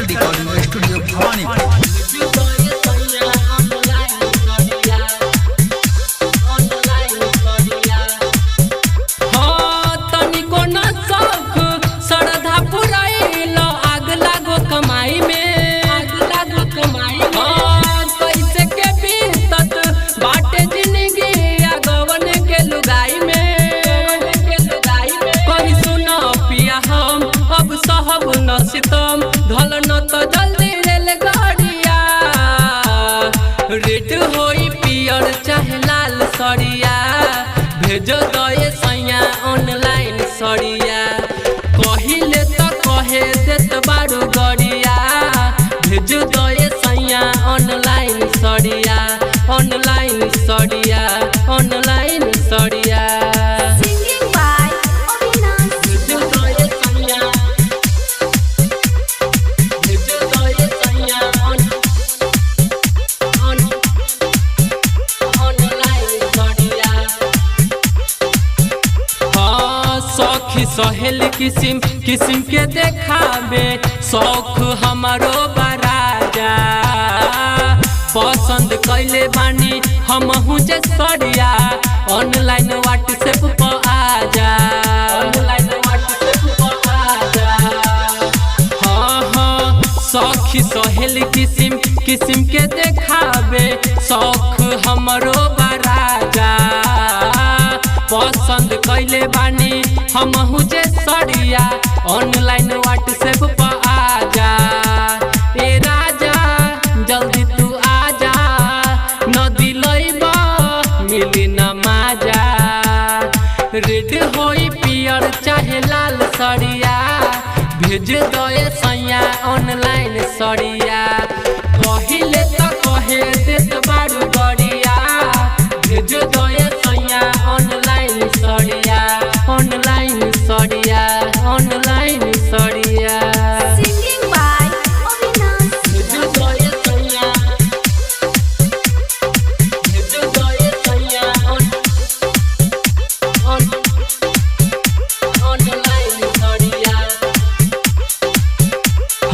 Digital recording studio Bhawanipur. सितम धल न तो जल्दी रेलगाड़िया रेड होई पियर चाहे लाल सड़िया भेजो दये सैया ऑनलाइन सड़िया कहिले तो कहे देत बारू गड़िया भेजो दये सैया ऑनलाइन सड़िया ऑनलाइन सड़िया ऑनलाइन सड़िया। सहेल किसिम किसिम के देखाबे शौक हमारो बराजा पसंद कैले बानी हमहू जे सड़िया ऑनलाइन व्हाट्सएप पर आजा ऑनलाइन व्हाट्सएप पर आजा। हाँ हाँ सखी सहेल किसिम किसिम के देखाबे शौक हमारो बराजा पसंद कैले बानी हमहू जे सड़िया ऑनलाइन व्हाट्सएप पर आजा ए राजा जल्दी तू आजा न दिलैबा मिली न माजा रेड होई पियर चाहे लाल सड़िया भेज दये सैया ऑनलाइन सड़िया कहिले तो कहे देत बारू गड़िया भेज दये सैया ऑनलाइन सड़िया ऑनलाइन सड़िया ऑनलाइन सड़िया। Singing by Avinash। भेजो दये सैया भेजो दये सैया ऑनलाइन सड़िया।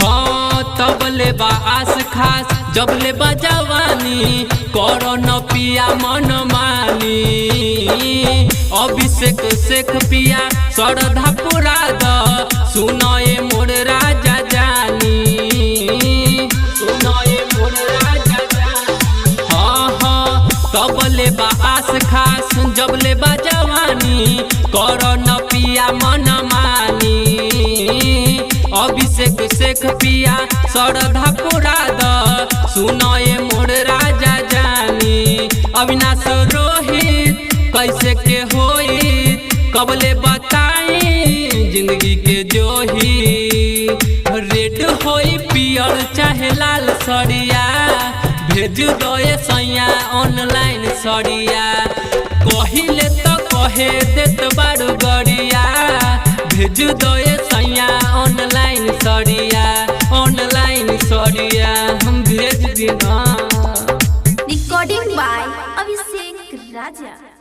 हाँ तब ले बा आस खास जब ले बा जवानी करो न पिया मन मानी अभिषेक शेख पिया श्रद्धा पुरा द सुनए मोर राजा जानी सुनए मोर राजा जानी। हाँ हाँ तब ले बा आस खास जब ले बा जवानी करो न पिया मन मानी अभिषेक शेख पिया श्रद्धा पुरा द सुनए मोर राजा जानी। अविनाश रोहित कैसे के होई कबले बताई जिंदगी के जोही रेड होई पियर चाहे लाल सड़िया भेज दये सैया ऑनलाइन सड़िया कहिले तो कहे देत बारू गड़िया भेज दये सैया ऑनलाइन सड़िया ऑनलाइन सड़िया हम भेज दिना। Recording by Abhishek Raja।